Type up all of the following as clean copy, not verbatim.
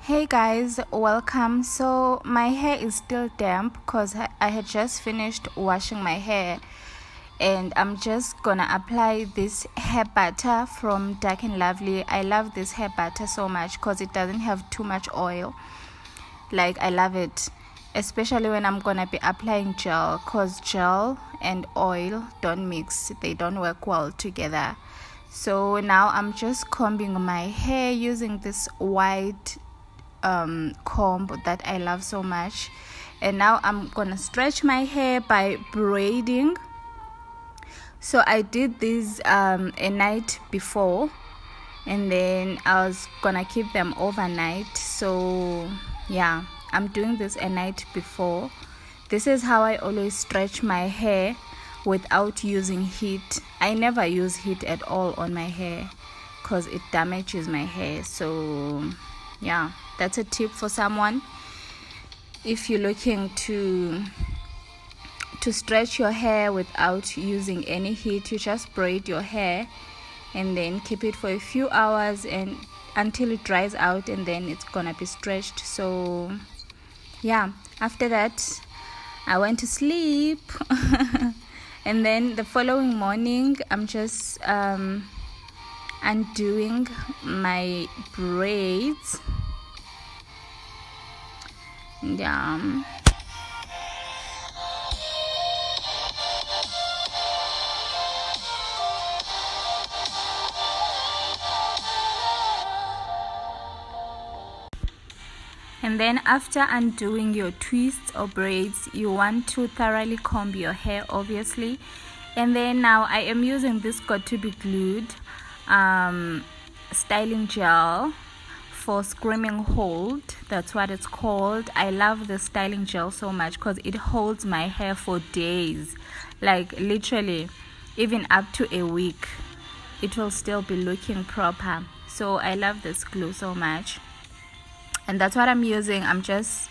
Hey guys, welcome. So my hair is still damp because I had just finished washing my hair, and I'm just gonna apply this hair butter from Dark and Lovely. I love this hair butter so much because it doesn't have too much oil. Like, I love it, especially when I'm gonna be applying gel, because gel and oil don't mix, they don't work well together. So now I'm just combing my hair using this white comb that I love so much, and now I'm gonna stretch my hair by braiding. So I did this a night before, and then I was gonna keep them overnight. So yeah, I'm doing this a night before. This is how I always stretch my hair without using heat. I never use heat at all on my hair because it damages my hair. So yeah, that's a tip for someone. If you're looking to stretch your hair without using any heat, you just braid your hair and then keep it for a few hours and until it dries out, and then it's gonna be stretched. So yeah, after that I went to sleep and then the following morning I'm just undoing my braids. Yeah. And then after undoing your twists or braids, you want to thoroughly comb your hair, obviously. And then now I am using this Got To Be Glued styling gel for Screaming Hold. That's what it's called. I love the styling gel so much because it holds my hair for days, like literally even up to a week. It will still be looking proper. So I love this glue so much, and that's what I'm using. I'm just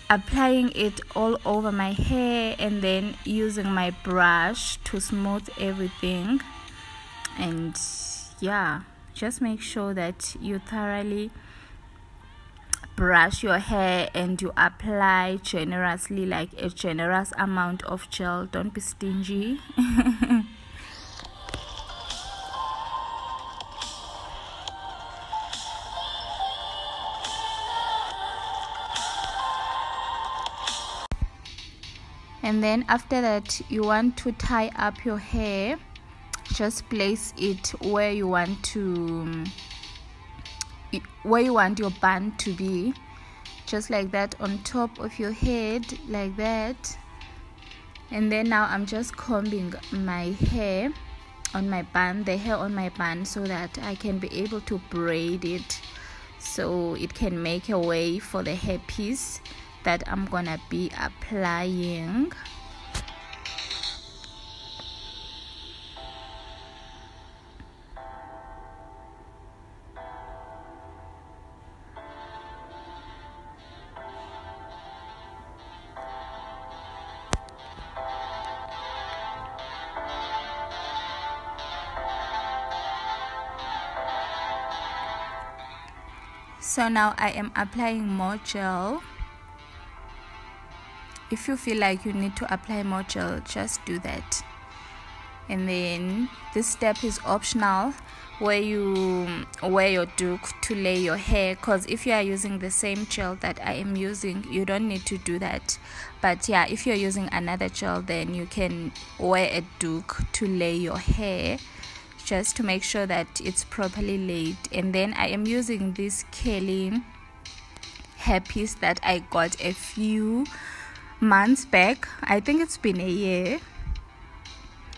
applying it all over my hair and then using my brush to smooth everything. And yeah, just make sure that you thoroughly brush your hair and you apply generously, like a generous amount of gel. Don't be stingy. And then after that, you want to tie up your hair. Just place it where you want your bun to be, just like that, on top of your head, like that. And then now I'm just combing my hair on my bun, the hair on my bun, so that I can be able to braid it so it can make a way for the hairpiece that I'm gonna be applying. So now I am applying more gel. If you feel like you need to apply more gel, just do that. And then this step is optional, where you wear your doek to lay your hair, because if you are using the same gel that I am using, you don't need to do that. But yeah, if you're using another gel, then you can wear a doek to lay your hair, just to make sure that it's properly laid. And then I am using this curly hairpiece that I got a few months back. I think it's been a year,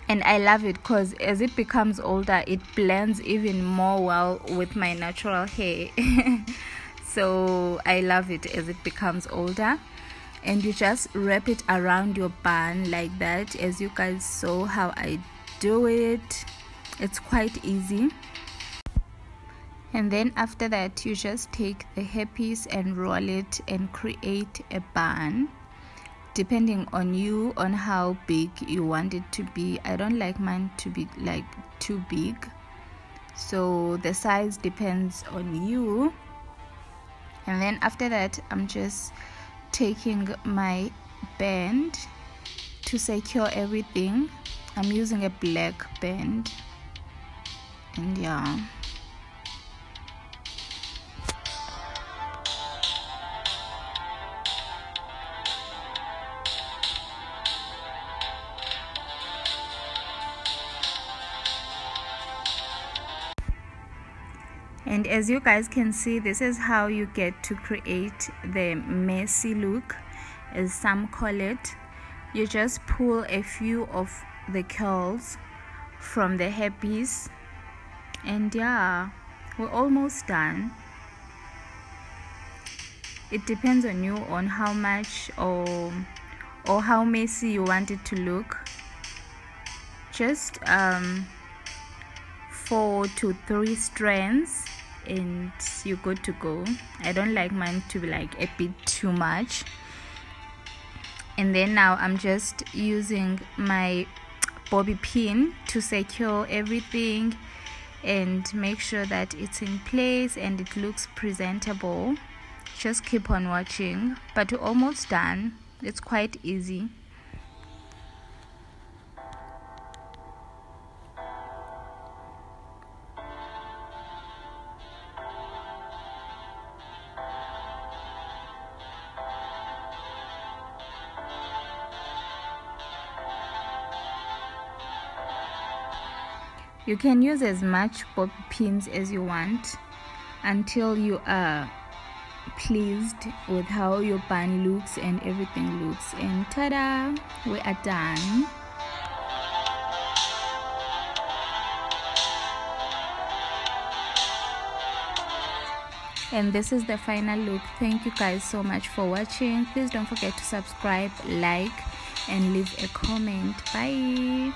and I love it because as it becomes older, it blends even more well with my natural hair. So I love it as it becomes older. And you just wrap it around your bun like that, as you guys saw how I do it. It's quite easy. And then after that, you just take the hairpiece and roll it and create a bun, depending on you, on how big you want it to be. I don't like mine to be like too big, so the size depends on you. And then after that, I'm just taking my band to secure everything. I'm using a black band, and yeah. And as you guys can see, this is how you get to create the messy look, as some call it. You just pull a few of the curls from the hairpiece, and yeah, we're almost done. It depends on you on how much or how messy you want it to look. Just 4 to 3 strands and you're good to go. I don't like mine to be like a bit too much. And then now I'm just using my bobby pin to secure everything and make sure that it's in place and it looks presentable. Just keep on watching, but we're almost done. It's quite easy. You can use as much bobby pins as you want until you are pleased with how your bun looks and everything looks. And ta-da, we are done. And this is the final look. Thank you guys so much for watching. Please don't forget to subscribe, like, and leave a comment. Bye.